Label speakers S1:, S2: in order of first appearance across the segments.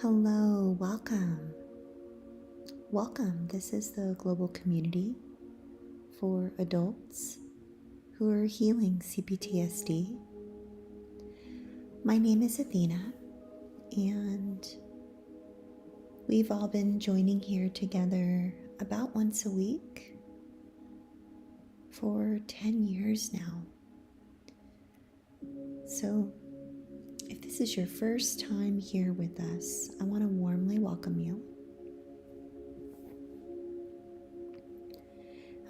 S1: Hello, welcome. Welcome. This is the global community for adults who are healing CPTSD. My name is Athena, and we've all been joining here together about once a week for 10 years now. So, if this is your first time here with us, I want to warmly welcome you.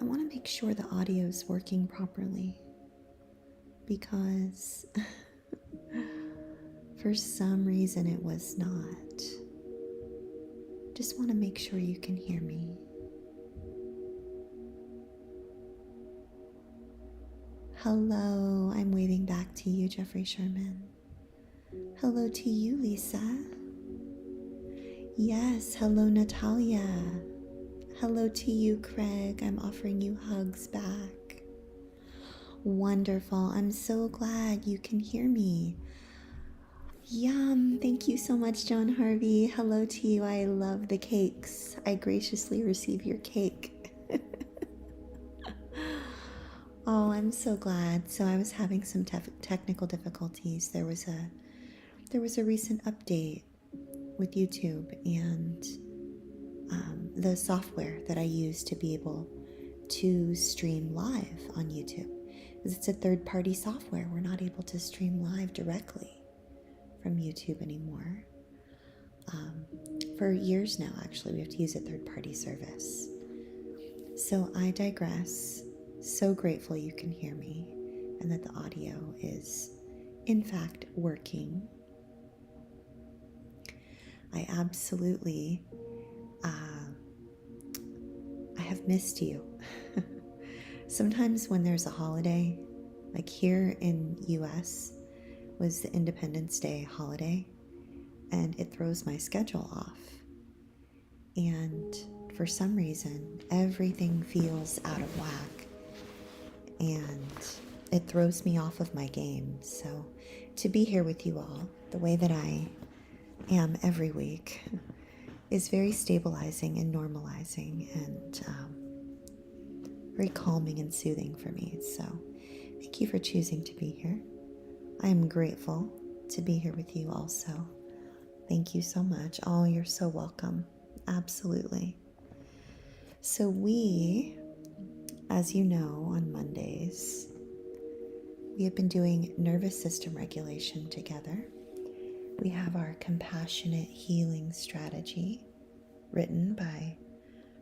S1: I want to make sure the audio is working properly because for some reason it was not. Just want to make sure you can hear me. Hello, I'm waving back to you, Jeffrey Sherman. Hello to you, Lisa. Yes, hello, Natalia. Hello to you, Craig. I'm offering you hugs back. Wonderful. I'm so glad you can hear me. Yum. Thank you so much, John Harvey. Hello to you. I love the cakes. I graciously receive your cake. Oh, I'm so glad. So I was having some technical difficulties. There was a recent update with YouTube and the software that I use to be able to stream live on YouTube. Because it's a third-party software. We're not able to stream live directly from YouTube anymore. For years now, actually, we have to use a third-party service. So I digress. So grateful you can hear me and that the audio is, in fact, working. I absolutely I have missed you. Sometimes when there's a holiday, like here in US was the Independence Day holiday, and it throws my schedule off. And for some reason, everything feels out of whack, and it throws me off of my game. So to be here with you all, the way that I am every week, is very stabilizing and normalizing and very calming and soothing for me. So thank you for choosing to be here. I am grateful to be here with you also. Thank you so much. Oh, you're so welcome. Absolutely. So we, as you know, on Mondays, we have been doing nervous system regulation together. We have our compassionate healing strategy written by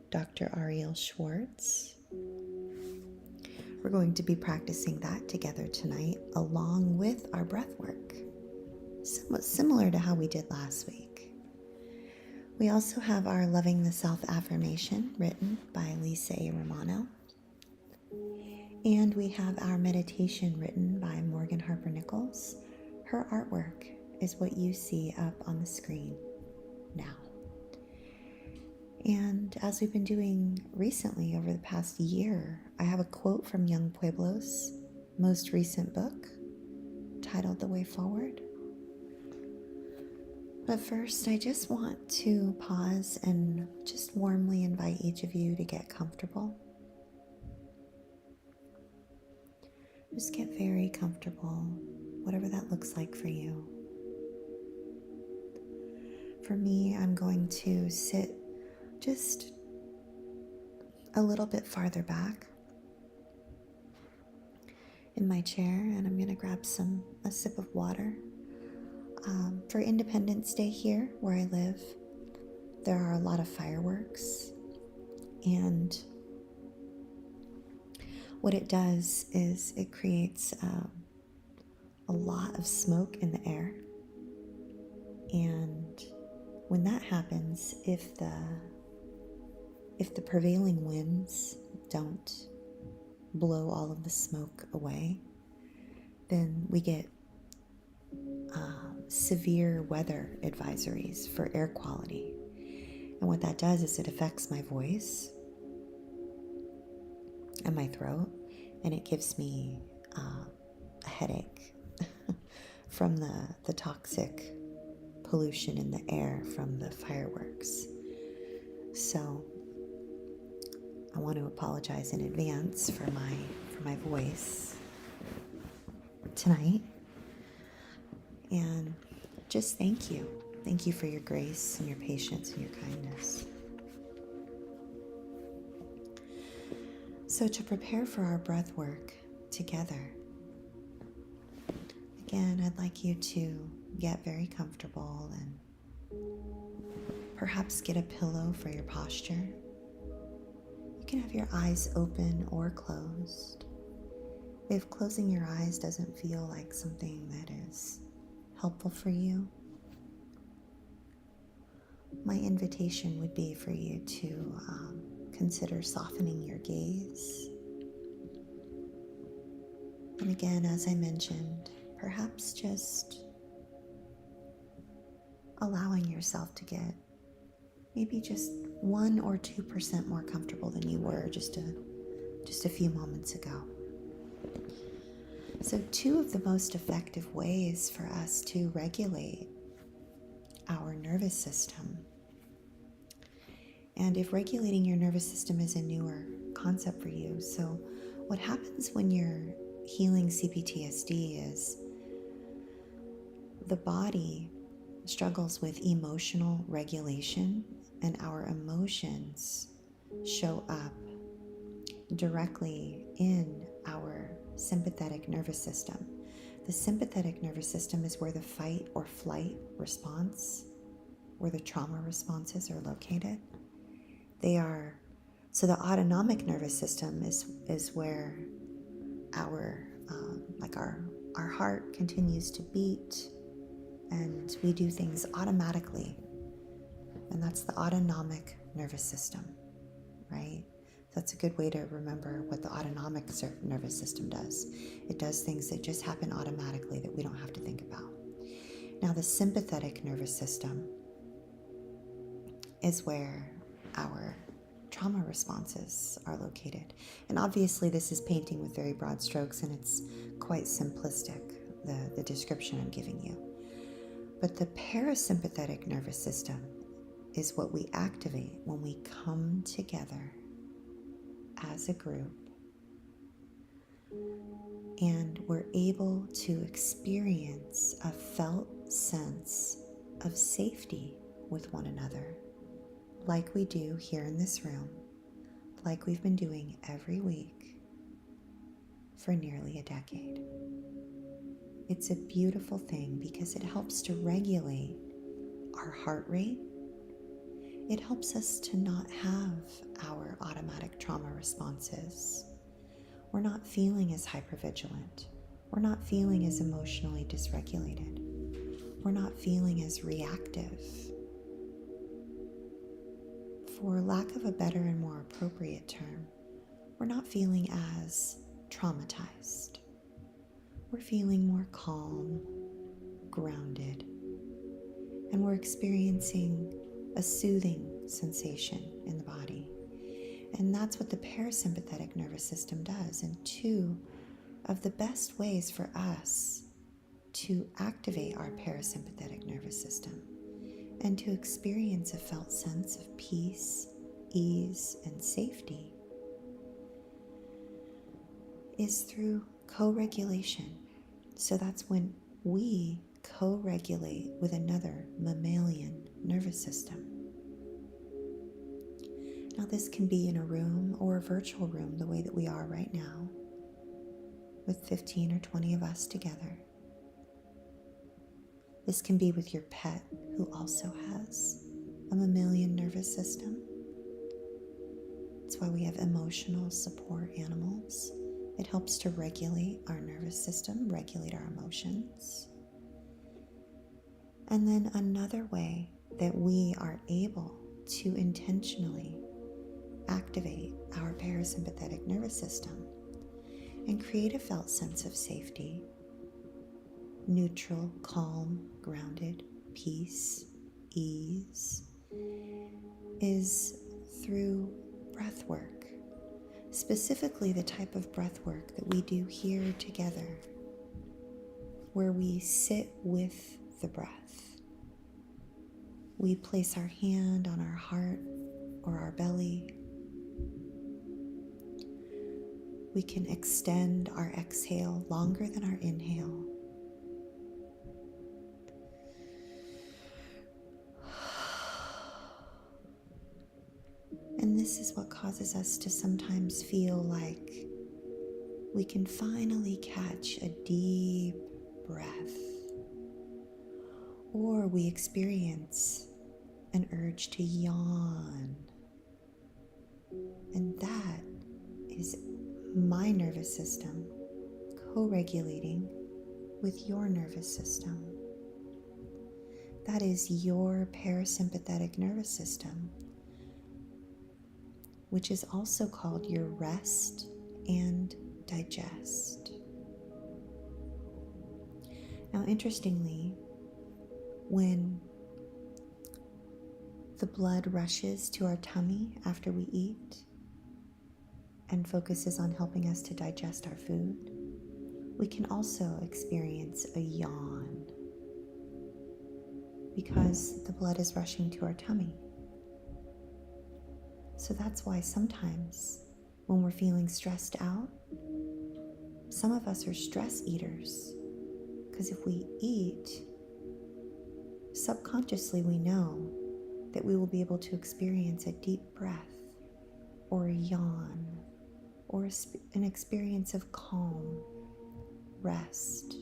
S1: Dr. Ariel Schwartz. We're going to be practicing that together tonight along with our breath work, somewhat similar to how we did last week. We also have our Loving the Self affirmation written by Lisa A. Romano. And we have our meditation written by Morgan Harper Nichols. Her artwork is what you see up on the screen now. And as we've been doing recently over the past year, I have a quote from Young Pueblo's most recent book titled The Way Forward. But first, I just want to pause and just warmly invite each of you to get comfortable. Just get very comfortable, whatever that looks like for you. For me, I'm going to sit just a little bit farther back in my chair, and I'm going to grab a sip of water. For Independence Day here, where I live, there are a lot of fireworks, and what it does is it creates a lot of smoke in the air, and when that happens, if the prevailing winds don't blow all of the smoke away, then we get severe weather advisories for air quality. And what that does is it affects my voice and my throat, and it gives me a headache from the toxic pollution in the air from the fireworks. So I want to apologize in advance for my voice tonight. And just thank you. Thank you for your grace and your patience and your kindness. So to prepare for our breath work together, again, I'd like you to get very comfortable and perhaps get a pillow for your posture. You can have your eyes open or closed. If closing your eyes doesn't feel like something that is helpful for you, my invitation would be for you to consider softening your gaze. And again, as I mentioned, perhaps just allowing yourself to get maybe just 1 or 2% more comfortable than you were just a few moments ago. So 2 of the most effective ways for us to regulate our nervous system. And if regulating your nervous system is a newer concept for you, so what happens when you're healing CPTSD is the body struggles with emotional regulation, and our emotions show up directly in our sympathetic nervous system. The sympathetic nervous system is where the fight or flight response, where the trauma responses are located. So the autonomic nervous system is where our heart continues to beat and we do things automatically. And that's the autonomic nervous system, right? That's a good way to remember what the autonomic nervous system does. It does things that just happen automatically that we don't have to think about. Now, the sympathetic nervous system is where our trauma responses are located. And obviously this is painting with very broad strokes and it's quite simplistic, the description I'm giving you. But the parasympathetic nervous system is what we activate when we come together as a group and we're able to experience a felt sense of safety with one another, like we do here in this room, like we've been doing every week for nearly a decade. It's a beautiful thing because it helps to regulate our heart rate. It helps us to not have our automatic trauma responses. We're not feeling as hypervigilant. We're not feeling as emotionally dysregulated. We're not feeling as reactive. For lack of a better and more appropriate term, we're not feeling as traumatized. We're feeling more calm, grounded, and we're experiencing a soothing sensation in the body. And that's what the parasympathetic nervous system does. And 2 of the best ways for us to activate our parasympathetic nervous system and to experience a felt sense of peace, ease, and safety is through co-regulation. So that's when we co-regulate with another mammalian nervous system. Now this can be in a room or a virtual room the way that we are right now, with 15 or 20 of us together. This can be with your pet who also has a mammalian nervous system. That's why we have emotional support animals. It helps to regulate our nervous system, regulate our emotions. And then another way that we are able to intentionally activate our parasympathetic nervous system and create a felt sense of safety, neutral, calm, grounded, peace, ease, is through breath work. Specifically the type of breath work that we do here together, where we sit with the breath. we place our hand on our heart or our belly. We can extend our exhale longer than our inhale. And this is what causes us to sometimes feel like we can finally catch a deep breath, or we experience an urge to yawn. And that is my nervous system co-regulating with your nervous system. That is your parasympathetic nervous system, which is also called your rest and digest. Now, interestingly, when the blood rushes to our tummy after we eat and focuses on helping us to digest our food, we can also experience a yawn because the blood is rushing to our tummy. So that's why sometimes when we're feeling stressed out, some of us are stress eaters, because if we eat, subconsciously we know that we will be able to experience a deep breath or a yawn or an experience of calm, rest,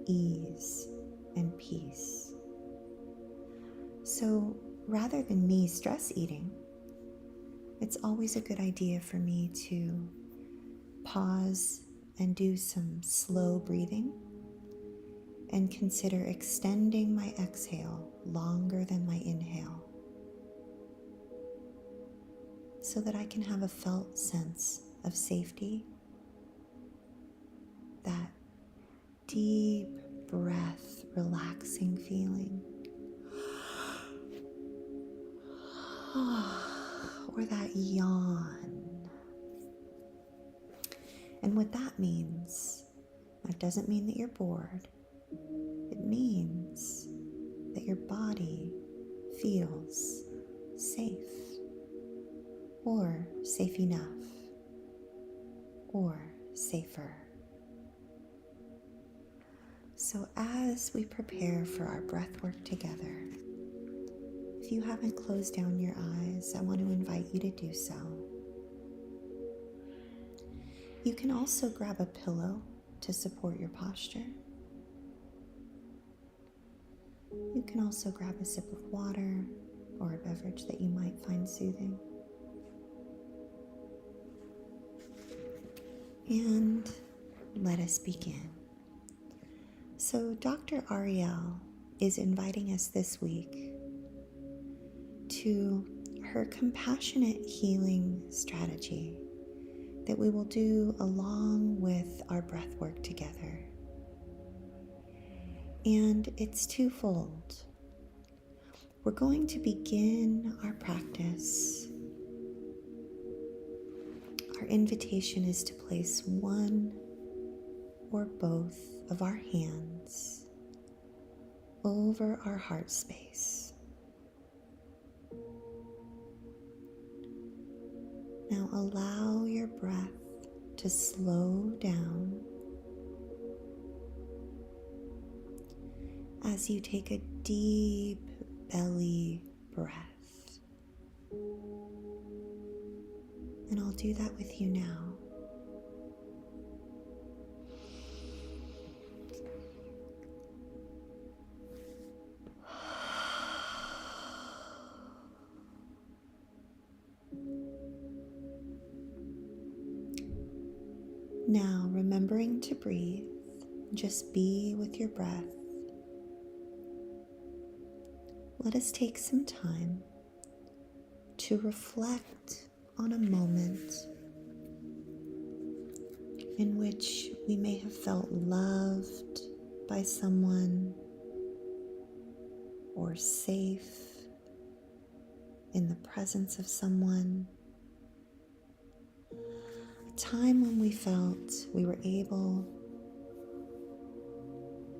S1: ease, and peace. So rather than me stress eating, it's always a good idea for me to pause and do some slow breathing and consider extending my exhale longer than my inhale so that I can have a felt sense of safety, that deep breath, relaxing feeling, or that yawn. And what that means, that doesn't mean that you're bored. It means that your body feels safe, or safe enough, or safer. So as we prepare for our breath work together, if you haven't closed down your eyes, I want to invite you to do so. You can also grab a pillow to support your posture. You can also grab a sip of water or a beverage that you might find soothing. And let us begin. So Dr. Ariel is inviting us this week to her compassionate healing strategy that we will do along with our breath work together. And it's twofold. We're going to begin our practice. Our invitation is to place one or both of our hands over our heart space. Now allow your breath to slow down as you take a deep belly breath. And I'll do that with you now. Now, remembering to breathe, just be with your breath. Let us take some time to reflect on a moment in which we may have felt loved by someone or safe in the presence of someone. A time when we felt we were able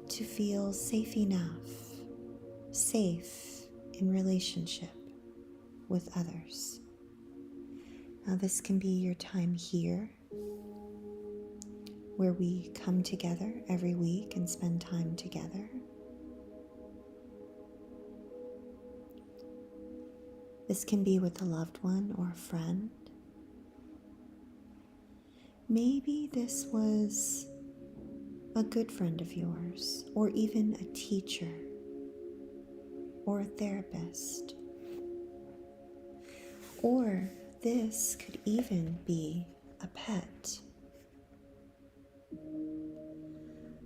S1: to feel safe enough, safe in relationship with others. Now, this can be your time here, where we come together every week and spend time together. This can be with a loved one or a friend. Maybe this was a good friend of yours, or even a teacher, or a therapist. Or this could even be a pet.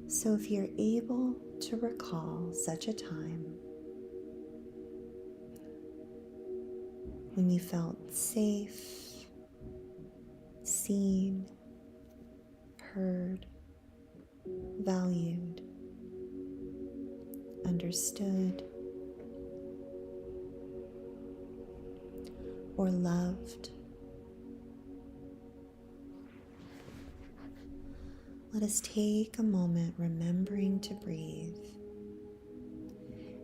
S1: So if you're able to recall such a time when you felt safe, seen, heard, valued, understood, or loved, let us take a moment remembering to breathe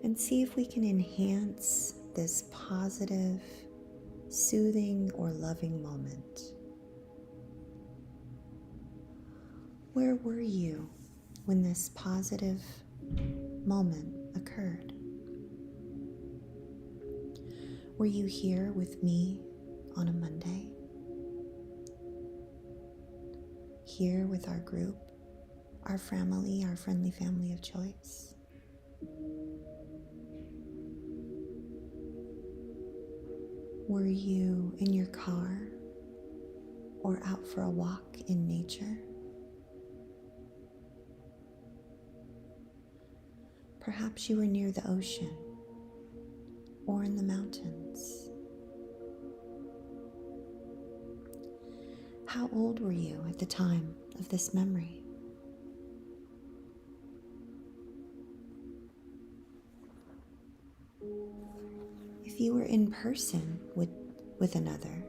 S1: and see if we can enhance this positive, soothing, or loving moment. Where were you when this positive moment occurred? Were you here with me on a Monday? Here with our group, our family, our friendly family of choice? Were you in your car or out for a walk in nature? Perhaps you were near the ocean or in the mountains. How old were you at the time of this memory? If you were in person with another,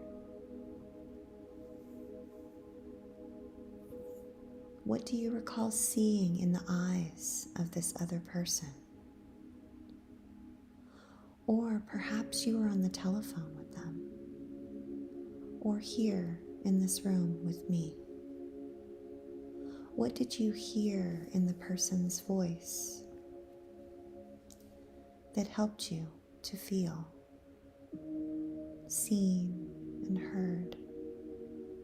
S1: what do you recall seeing in the eyes of this other person? Or perhaps you were on the telephone with them, or here in this room with me. What did you hear in the person's voice that helped you to feel seen and heard,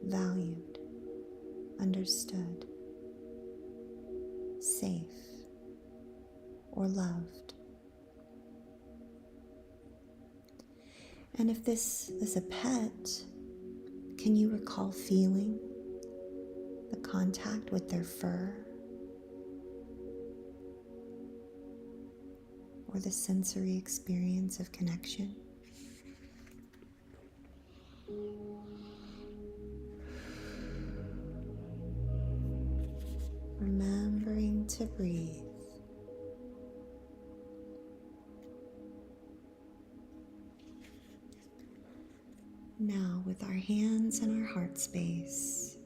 S1: valued, understood, safe, or loved? And if this is a pet, can you recall feeling the contact with their fur, or the sensory experience of connection? Remembering to breathe. Now, with our hands in our heart space,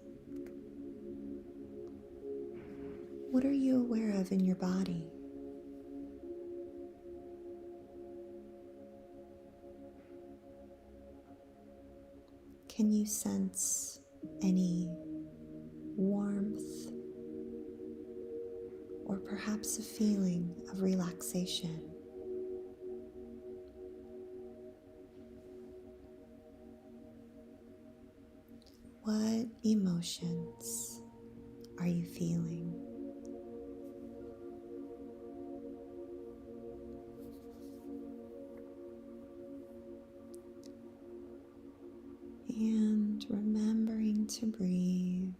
S1: what are you aware of in your body? Can you sense any warmth, or perhaps a feeling of relaxation? What emotions are you feeling? And remembering to breathe,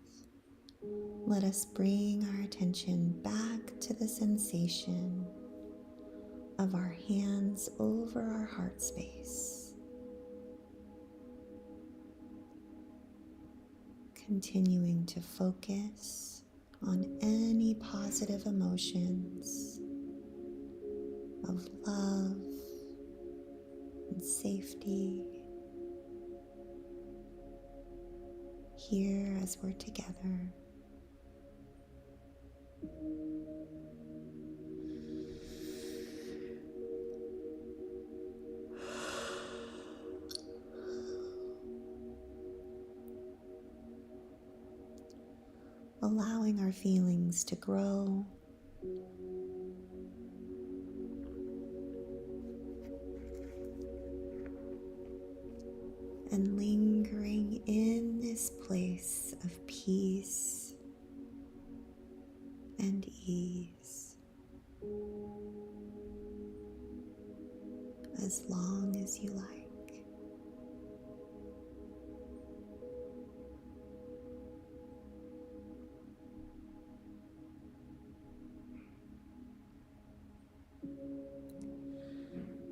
S1: let us bring our attention back to the sensation of our hands over our heart space. Continuing to focus on any positive emotions of love and safety here as we're together. allowing our feelings to grow, and lingering in this place of peace and ease as long as you like.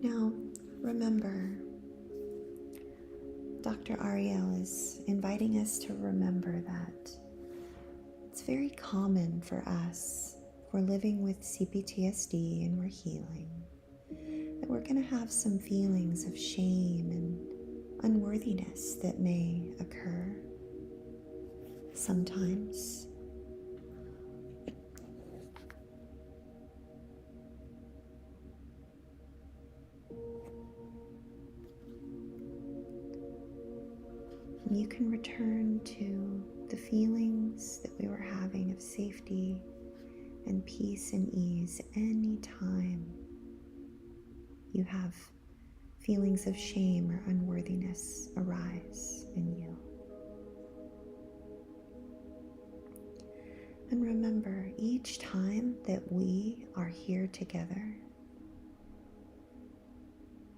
S1: Now, remember, Dr. Ariel is inviting us to remember that it's very common for us, if we're living with CPTSD and we're healing, that we're going to have some feelings of shame and unworthiness that may occur sometimes. You can return to the feelings that we were having of safety and peace and ease anytime you have feelings of shame or unworthiness arise in you. And remember, each time that we are here together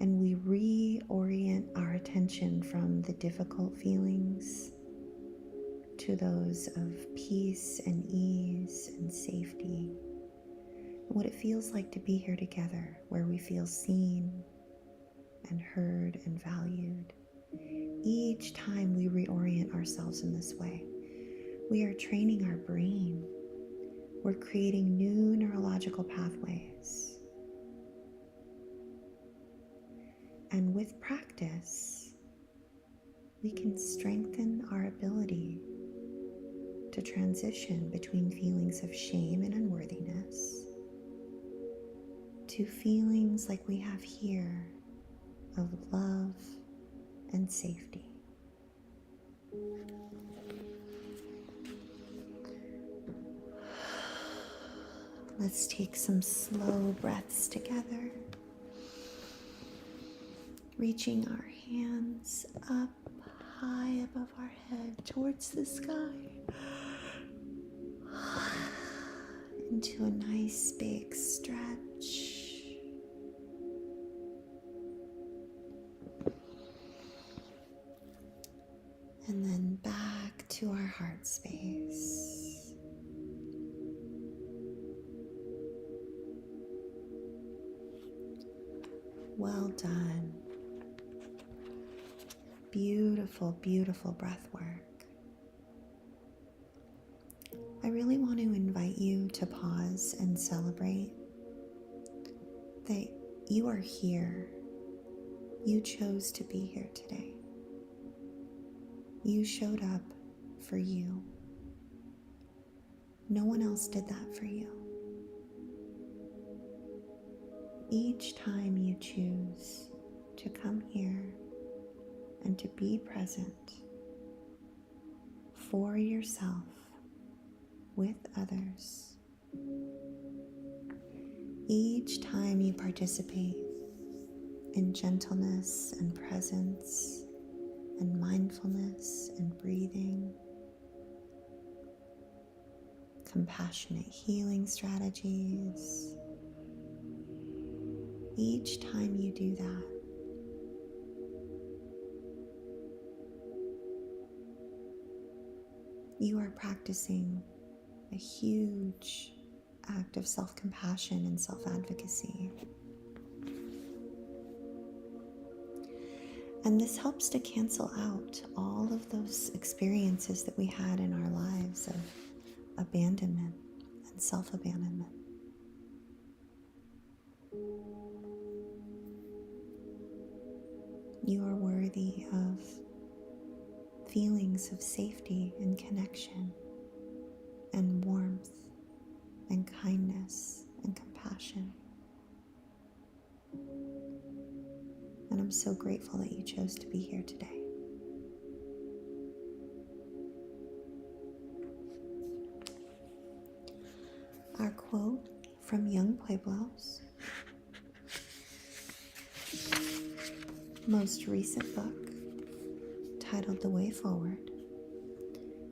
S1: and we reorient our attention from the difficult feelings to those of peace and ease and safety, what it feels like to be here together, where we feel seen and heard and valued. Each time we reorient ourselves in this way, we are training our brain. We're creating new neurological pathways. And with practice, we can strengthen our ability to transition between feelings of shame and unworthiness to feelings like we have here of love and safety. Let's take some slow breaths together, reaching our hands up high above our head towards the sky, into a nice big stretch. And then back to our heart space. Well done. Beautiful, beautiful breath work. I really want to invite you to pause and celebrate that you are here. You chose to be here today. You showed up for you. No one else did that for you. Each time you choose to come here and to be present for yourself, with others, each time you participate in gentleness and presence and mindfulness and breathing, compassionate healing strategies, each time you do that, you are practicing a huge act of self-compassion and self-advocacy. And this helps to cancel out all of those experiences that we had in our lives of abandonment and self-abandonment. You are worthy of feelings of safety and connection and warmth and kindness and compassion. And I'm so grateful that you chose to be here today. Our quote from Young Pueblo's most recent book, titled The Way Forward,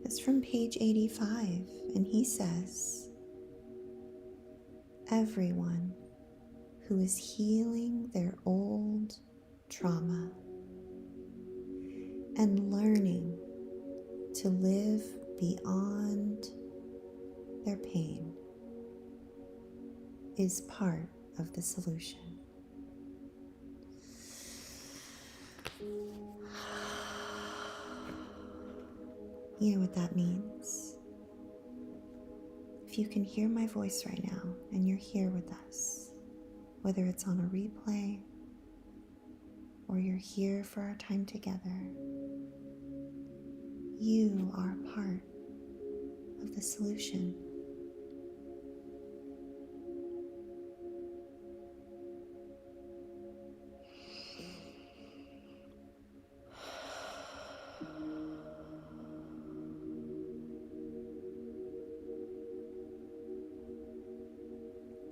S1: is from page 85, and he says, "Everyone who is healing their old trauma and learning to live beyond their pain is part of the solution." You know what that means? If you can hear my voice right now and you're here with us, whether it's on a replay or you're here for our time together, you are part of the solution.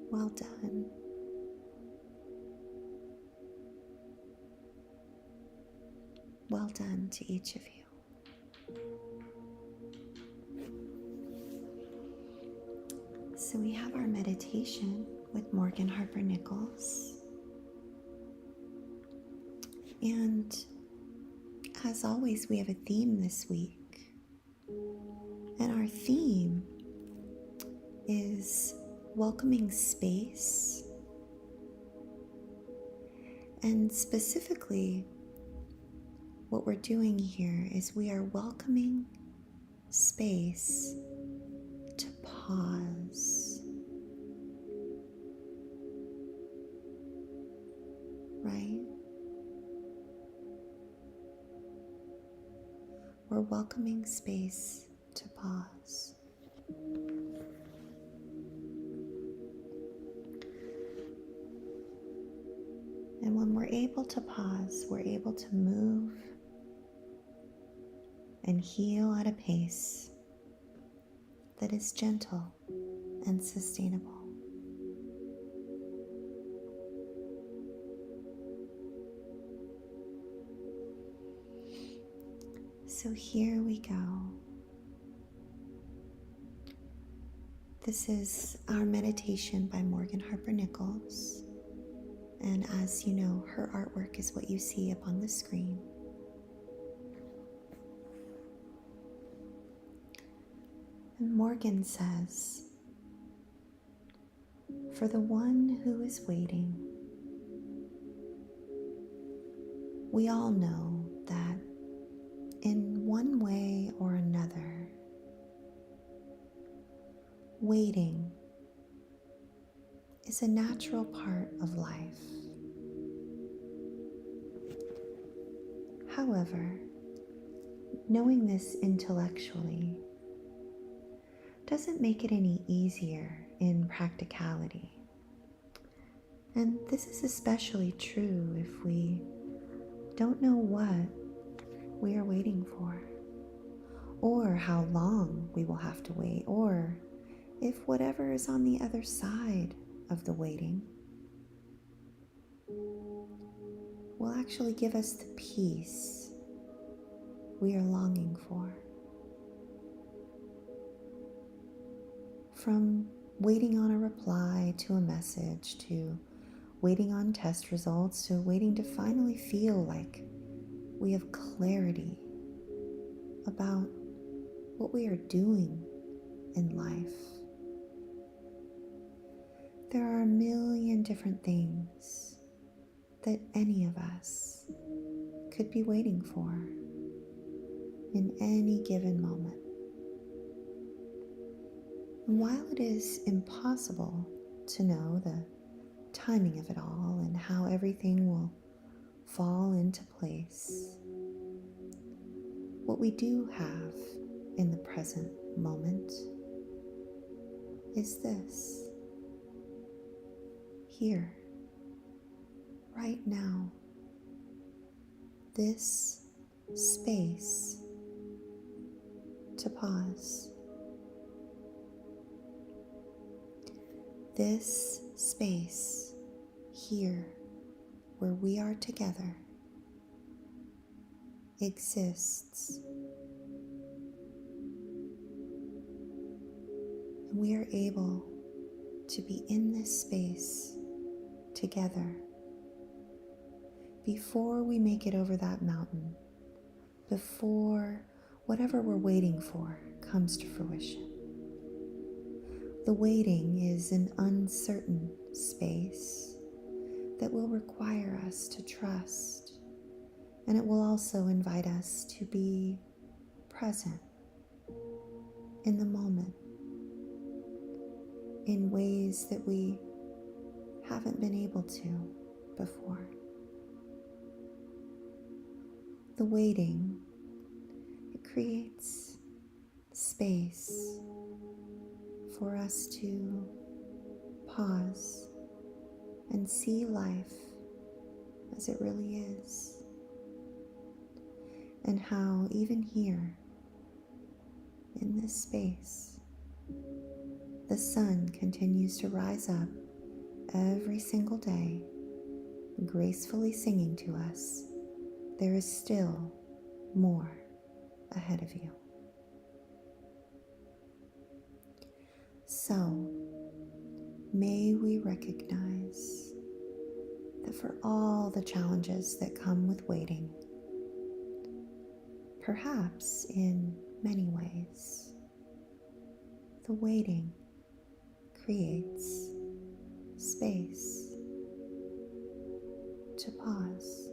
S1: Well done. Well done to each of you. So we have our meditation with Morgan Harper Nichols. And as always, we have a theme this week. And our theme is welcoming space. And specifically, what we're doing here is we are welcoming space to pause. Right? We're welcoming space to pause. And when we're able to pause, we're able to move and heal at a pace that is gentle and sustainable. So here we go. This is our meditation by Morgan Harper Nichols. And as you know, her artwork is what you see up on the screen. And Morgan says, "For the one who is waiting, we all know that in one way or another, waiting is a natural part of life. However, knowing this intellectually doesn't make it any easier in practicality. And this is especially true if we don't know what we are waiting for, or how long we will have to wait, or if whatever is on the other side of the waiting will actually give us the peace we are longing for. From waiting on a reply to a message, to waiting on test results, to waiting to finally feel like we have clarity about what we are doing in life. There are a million different things that any of us could be waiting for in any given moment. And while it is impossible to know the timing of it all and how everything will fall into place, what we do have in the present moment is this. Here, right now, this space to pause. This space here where we are together exists, and we are able to be in this space together before we make it over that mountain, before whatever we're waiting for comes to fruition. The waiting is an uncertain space that will require us to trust, and it will also invite us to be present in the moment in ways that we haven't been able to before. The waiting, it creates space for us to pause and see life as it really is, and how even here in this space, the sun continues to rise up every single day, gracefully singing to us, there is still more ahead of you. So, may we recognize that for all the challenges that come with waiting, perhaps in many ways, the waiting creates space to pause.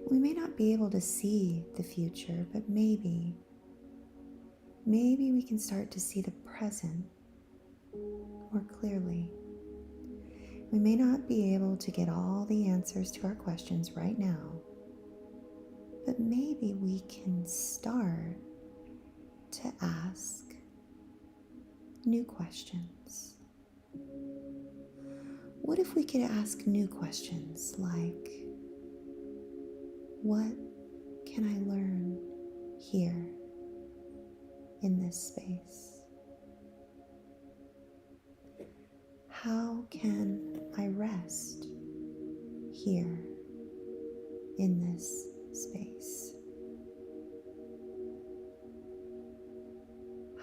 S1: We may not be able to see the future, but maybe we can start to see the present more clearly. We may not be able to get all the answers to our questions right now, but maybe we can start to ask new questions. What if we could ask new questions like, what can I learn here in this space? How can I rest here in this space?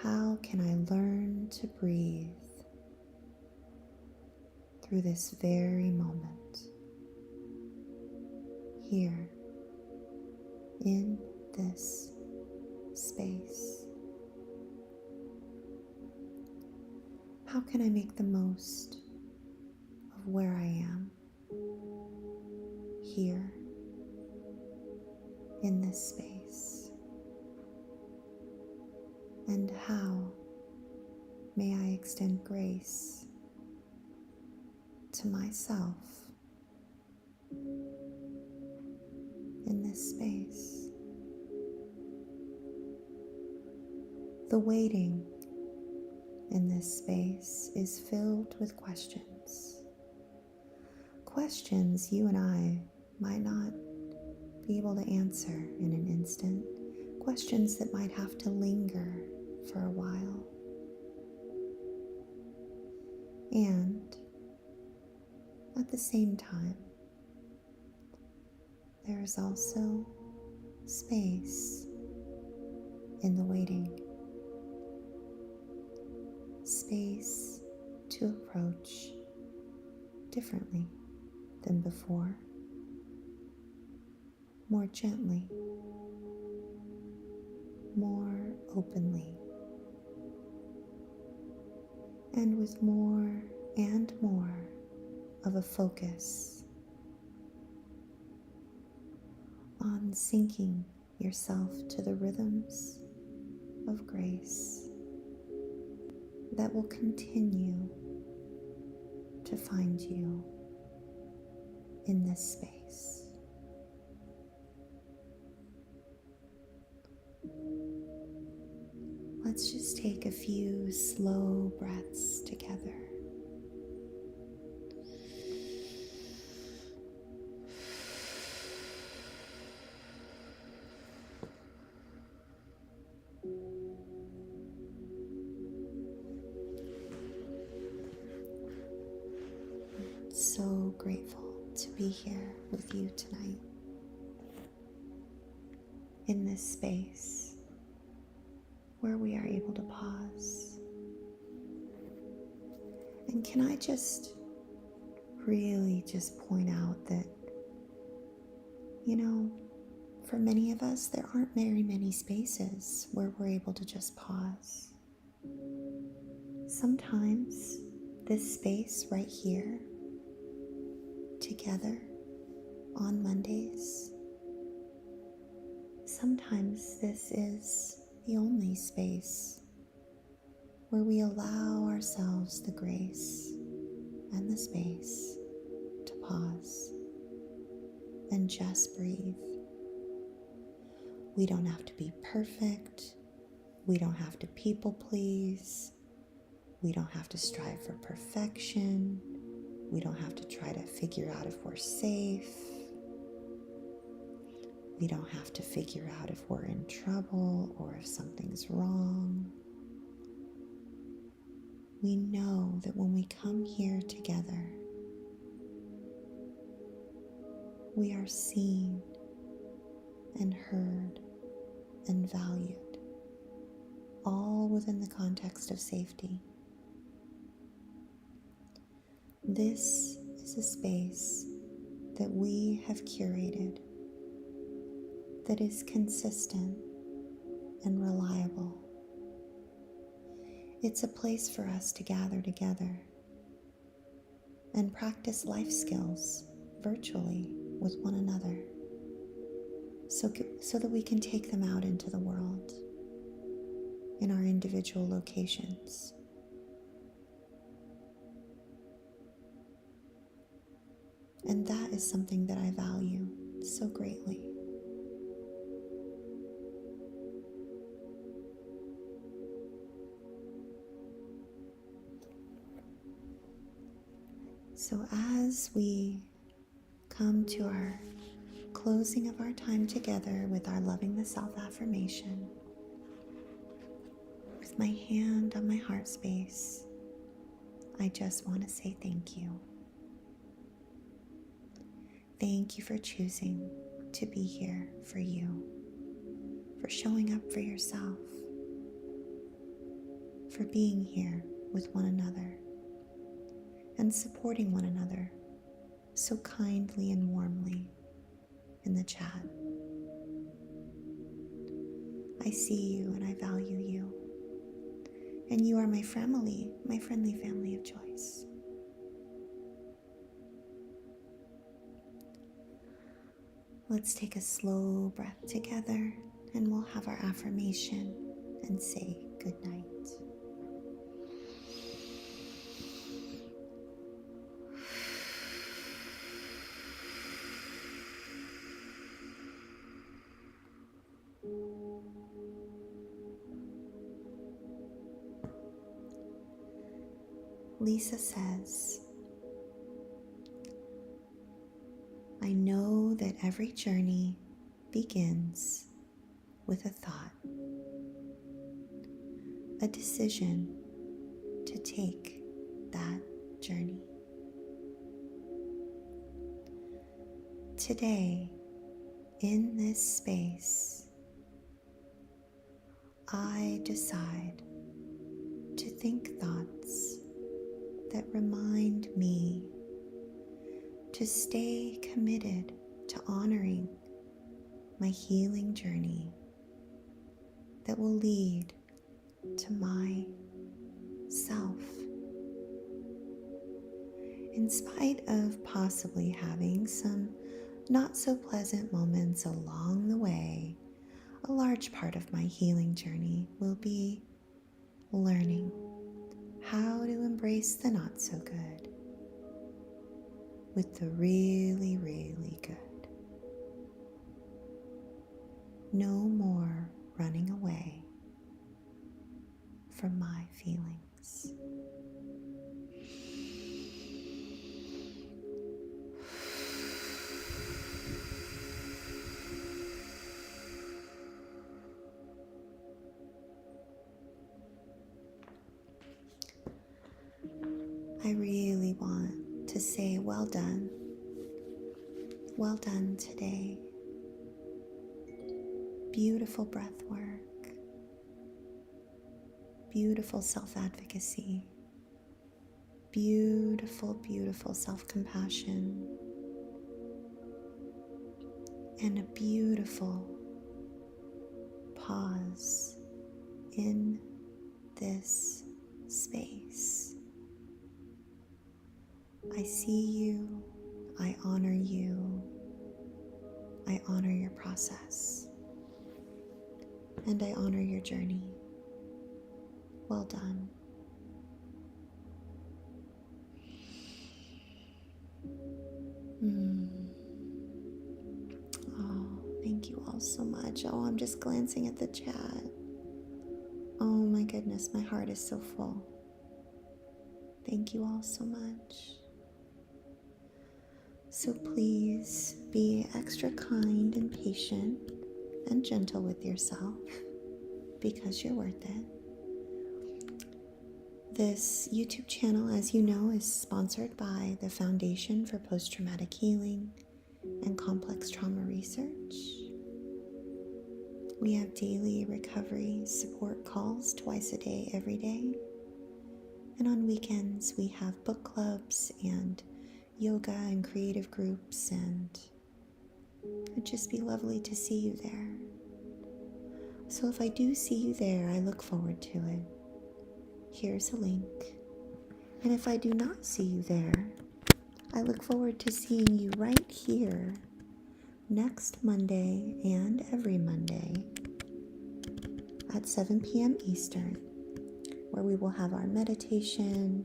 S1: How can I learn to breathe through this very moment here in this space? How can I make the most of where I am here in this space? And how may I extend grace to myself in this space? The waiting in this space is filled with questions. Questions you and I might not be able to answer in an instant. Questions that might have to linger for a while. And at the same time, there is also space in the waiting. Space to approach differently than before, more gently, more openly, and with more and more of a focus on sinking yourself to the rhythms of grace that will continue to find you in this space. Let's just take a few slow breaths together. so grateful to be here with you tonight in this space where we are able to pause. And can I just really just point out that, for many of us, there aren't very many spaces where we're able to just pause. Sometimes this space right here, together on Mondays, sometimes this is the only space where we allow ourselves the grace and the space to pause and just breathe. We don't have to be perfect. We don't have to people please. We don't have to strive for perfection. We don't have to try to figure out if we're safe. We don't have to figure out if we're in trouble or if something's wrong. We know that when we come here together, we are seen and heard and valued, all within the context of safety. This is a space that we have curated that is consistent and reliable. It's a place for us to gather together and practice life skills virtually with one another so that we can take them out into the world in our individual locations. And that is something that I value so greatly. So as we come to our closing of our time together with our Loving the Self affirmation, with my hand on my heart space, I just want to say thank you. Thank you for choosing to be here for you, for showing up for yourself, for being here with one another and supporting one another so kindly and warmly in the chat. I see you and I value you, and you are my family, my friendly family of choice. Let's take a slow breath together and we'll have our affirmation and say good night. Lisa says, I know that every journey begins with a thought, a decision to take that journey. Today, in this space, I decide to think thoughts that remind me to stay committed to honoring my healing journey that will lead to my self. In spite of possibly having some not so pleasant moments along the way, a large part of my healing journey will be learning how to embrace the not so good with the really, really good. No more running away from my feelings. I really want to to say, well done. Well done today. Beautiful breath work. Beautiful self-advocacy. Beautiful, beautiful self-compassion. And a beautiful pause in this space. I see you. I honor you. I honor your process. And I honor your journey. Well done. Oh, thank you all so much. Oh, I'm just glancing at the chat. Oh my goodness, my heart is so full. Thank you all so much. So please be extra kind and patient and gentle with yourself because you're worth it. This YouTube channel, as you know, is sponsored by the Foundation for Post-Traumatic Healing and Complex Trauma Research. We have daily recovery support calls twice a day, every day. And on weekends, we have book clubs and yoga and creative groups, and it'd just be lovely to see you there. So if I do see you there, I look forward to it. Here's a link. And if I do not see you there, I look forward to seeing you right here next Monday and every Monday at 7 p.m. Eastern, where we will have our meditation,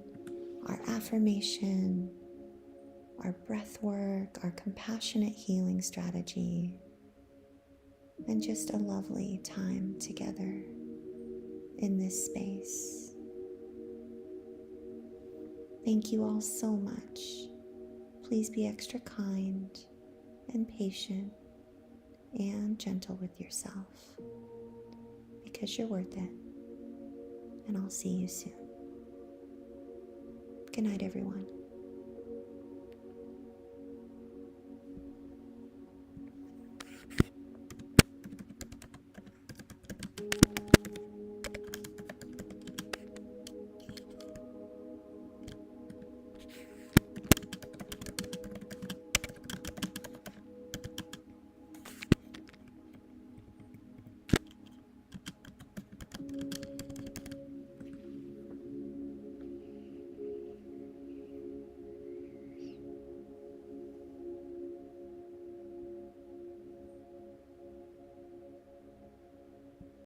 S1: our affirmation, our breath work, our compassionate healing strategy, and just a lovely time together in this space. Thank you all so much. Please be extra kind and patient and gentle with yourself because you're worth it. And I'll see you soon. Good night, everyone.